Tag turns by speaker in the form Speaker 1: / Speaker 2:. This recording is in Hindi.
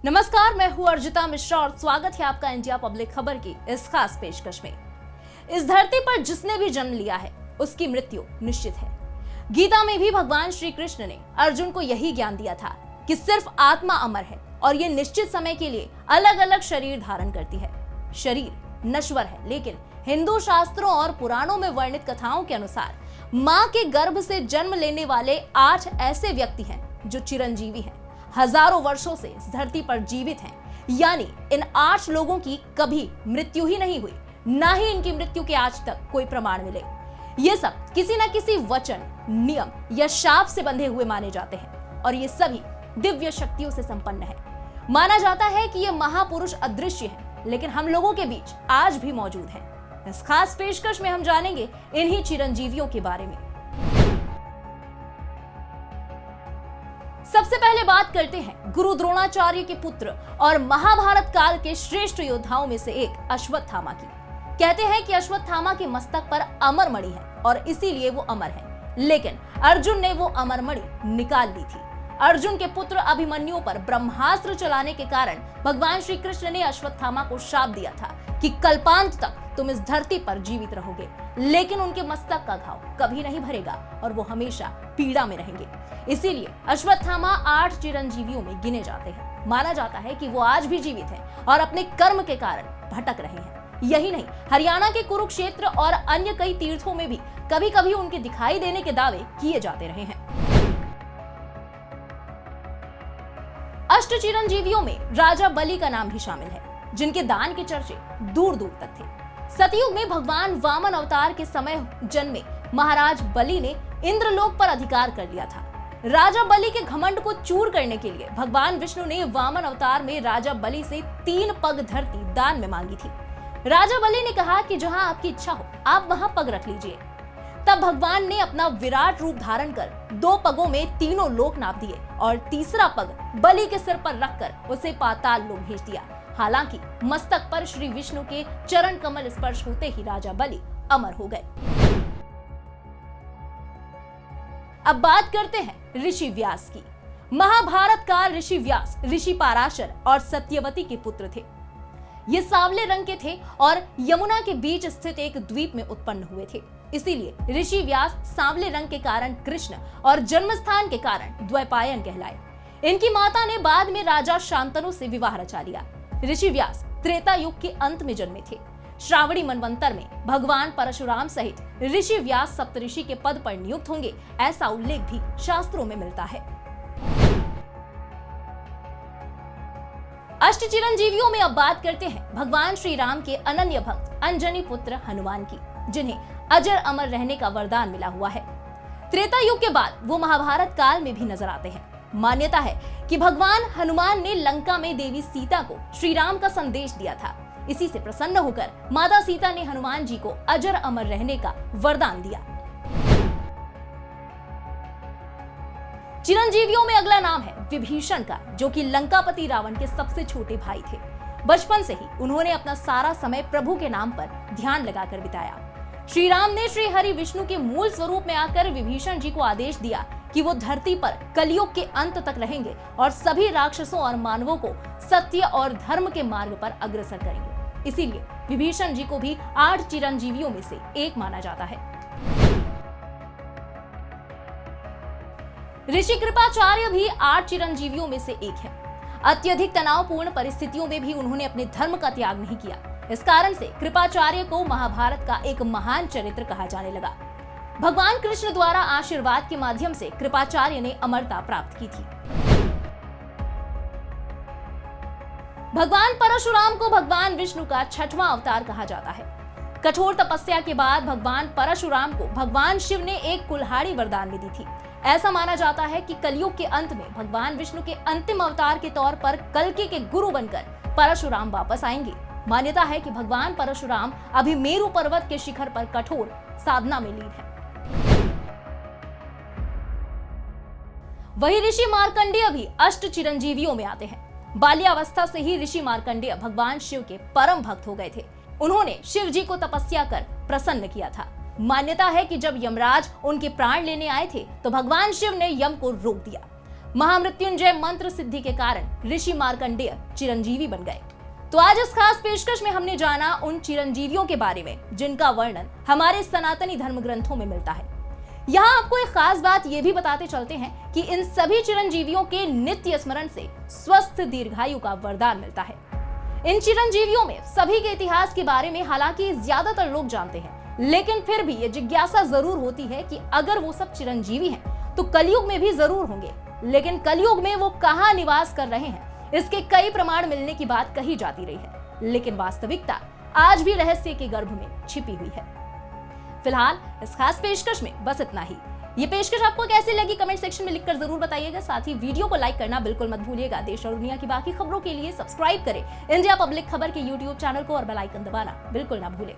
Speaker 1: नमस्कार, मैं हूं अर्जिता मिश्रा और स्वागत है आपका इंडिया पब्लिक खबर की इस खास पेशकश में। इस धरती पर जिसने भी जन्म लिया है उसकी मृत्यु निश्चित है। गीता में भी भगवान श्री कृष्ण ने अर्जुन को यही ज्ञान दिया था कि सिर्फ आत्मा अमर है और ये निश्चित समय के लिए अलग अलग शरीर धारण करती है। शरीर नश्वर है, लेकिन हिंदू शास्त्रों और पुराणों में वर्णित कथाओं के अनुसार माँ के गर्भ से जन्म लेने वाले 8 ऐसे व्यक्ति हैं जो चिरंजीवी हैं, हजारों वर्षों से इस धरती पर जीवित हैं। यानी इन 8 लोगों की कभी मृत्यु ही नहीं हुई, ना ही इनकी मृत्यु के आज तक कोई प्रमाण मिले। ये सब किसी न किसी वचन, नियम या शाप से बंधे हुए माने जाते हैं और ये सभी दिव्य शक्तियों से संपन्न है। माना जाता है कि ये महापुरुष अदृश्य हैं, लेकिन हम लोगों के बीच आज भी मौजूद हैं। इस खास पेशकश में हम जानेंगे इन्हीं चिरंजीवियों के बारे में। सबसे पहले बात करते हैं गुरु द्रोणाचार्य के पुत्र और महाभारत काल के श्रेष्ठ योद्धाओं में से एक अश्वत्थामा की। कहते हैं कि अश्वत्थामा के मस्तक पर अमर मणि है और इसीलिए वो अमर है, लेकिन अर्जुन ने वो अमर मणि निकाल ली थी। अर्जुन के पुत्र अभिमन्यु पर ब्रह्मास्त्र चलाने के कारण भगवान श्री कृष्ण ने अश्वत्थामा को शाप दिया था कि कल्पांत तक तुम इस धरती पर जीवित रहोगे, लेकिन उनके मस्तक का घाव कभी नहीं भरेगा और वो हमेशा पीड़ा में रहेंगे। इसीलिए अश्वत्थामा 8 चिरंजीवियों में गिने जाते हैं। माना जाता है कि वो आज भी जीवित हैं और अपने कर्म के कारण भटक रहे हैं। यही नहीं, हरियाणा के कुरुक्षेत्र और अन्य कई तीर्थों में भी कभी कभी उनके दिखाई देने के दावे किए जाते रहे हैं। अष्ट चिरंजीवियों में राजा बलि का नाम भी शामिल है, जिनके दान के चर्चे दूर दूर तक थे। सतयुग में भगवान वामन अवतार के समय जन्मे महाराज बलि ने इंद्रलोक पर अधिकार कर लिया था। राजा बलि के घमंड को चूर करने के लिए भगवान विष्णु ने वामन अवतार में राजा बलि से 3 पग धरती दान में मांगी थी। राजा बलि ने कहा कि जहां आपकी इच्छा हो आप वहां पग रख लीजिए। तब भगवान ने अपना विराट रूप धारण कर 2 पगों में तीनों लोक नाप दिए और तीसरा पग बलि के सिर पर रखकर उसे पाताल लोक भेज दिया। हालांकि मस्तक पर श्री विष्णु के चरण कमल स्पर्श होते ही राजा बलि अमर हो गए। अब बात करते हैं ऋषि व्यास की। महाभारत काल ऋषि व्यास ऋषि पाराशर और सत्यवती के पुत्र थे। ये सांवले रंग के थे और यमुना के बीच स्थित एक द्वीप में उत्पन्न हुए थे। इसीलिए ऋषि व्यास सांवले रंग के कारण कृष्ण और जन्मस्थान के कारण द्वैपायन कहलाए। इनकी माता ने बाद में राजा शांतनु से विवाह रचा लिया। ऋषि व्यास त्रेता युग के अंत में जन्मे थे। श्रावणी मनवंतर में भगवान परशुराम सहित ऋषि व्यास सप्तऋषि के पद पर नियुक्त होंगे, ऐसा उल्लेख भी शास्त्रों में मिलता है। अष्ट चिरंजीवियों में अब बात करते हैं भगवान श्री राम के अनन्य भक्त अंजनी पुत्र हनुमान की, जिन्हें अजर अमर रहने का वरदान मिला हुआ है। त्रेता युग के बाद वो महाभारत काल में भी नजर आते हैं। मान्यता है कि भगवान हनुमान ने लंका में देवी सीता को श्री राम का संदेश दिया था। इसी से प्रसन्न होकर माता सीता ने हनुमान जी को अजर अमर रहने का वरदान दिया। चिरंजीवियों में अगला नाम है विभीषण का, जो कि लंकापति रावण के सबसे छोटे भाई थे। बचपन से ही उन्होंने अपना सारा समय प्रभु के नाम पर ध्यान लगाकर बिताया। श्री राम ने श्री हरि विष्णु के मूल स्वरूप में आकर विभीषण जी को आदेश दिया कि वो धरती पर कलयुग के अंत तक रहेंगे और सभी राक्षसों और मानवों को सत्य और धर्म के मार्ग पर अग्रसर करेंगे। इसीलिए विभीषण जी को भी 8 चिरंजीवियों में से एक माना जाता है। ऋषि कृपाचार्य भी 8 चिरंजीवियों में से एक है। अत्यधिक तनावपूर्ण परिस्थितियों में भी उन्होंने अपने धर्म का त्याग नहीं किया। इस कारण से कृपाचार्य को महाभारत का एक महान चरित्र कहा जाने लगा। भगवान कृष्ण द्वारा आशीर्वाद के माध्यम से कृपाचार्य ने अमरता प्राप्त की थी। भगवान परशुराम को भगवान विष्णु का 6वां अवतार कहा जाता है। कठोर तपस्या के बाद भगवान परशुराम को भगवान शिव ने एक कुल्हाड़ी वरदान में दी थी। ऐसा माना जाता है कि कलयुग के अंत में भगवान विष्णु के अंतिम अवतार के तौर पर कल्कि के गुरु बनकर परशुराम वापस आएंगे। मान्यता है कि भगवान परशुराम अभी मेरु पर्वत के शिखर पर कठोर साधना में लीन है। वही ऋषि मार्कंडेय भी अष्ट चिरंजीवियों में आते हैं। बाल्यावस्था से ही ऋषि मार्कंडेय भगवान शिव के परम भक्त हो गए थे। उन्होंने शिव जी को तपस्या कर प्रसन्न किया था। मान्यता है कि जब यमराज उनके प्राण लेने आए थे तो भगवान शिव ने यम को रोक दिया। महामृत्युंजय मंत्र सिद्धि के कारण ऋषि मार्कंडेय चिरंजीवी बन गए। तो आज इस खास पेशकश में हमने जाना उन चिरंजीवियों के बारे में जिनका वर्णन हमारे सनातनी धर्म ग्रंथों में मिलता है। यहाँ आपको एक खास बात यह भी बताते चलते हैं कि इन सभी चिरंजीवियों के नित्य स्मरण से स्वस्थ दीर्घायु का वरदान मिलता है। इन चिरंजीवियों में सभी के इतिहास के बारे में हालांकि ज्यादातर लोग जानते हैं, लेकिन फिर भी ये जिज्ञासा जरूर होती है कि अगर वो सब चिरंजीवी हैं तो कलयुग में भी जरूर होंगे, लेकिन कलयुग में वो कहाँ निवास कर रहे हैं, इसके कई प्रमाण मिलने की बात कही जाती रही है, लेकिन वास्तविकता आज भी रहस्य के गर्भ में छिपी हुई है। फिलहाल इस खास पेशकश में बस इतना ही। ये पेशकश आपको कैसी लगी कमेंट सेक्शन में लिखकर जरूर बताइएगा। साथ ही वीडियो को लाइक करना बिल्कुल मत भूलिएगा। देश और दुनिया की बाकी खबरों के लिए सब्सक्राइब करें इंडिया पब्लिक खबर के यूट्यूब चैनल को और बेल आइकन दबाना बिल्कुल ना भूलें।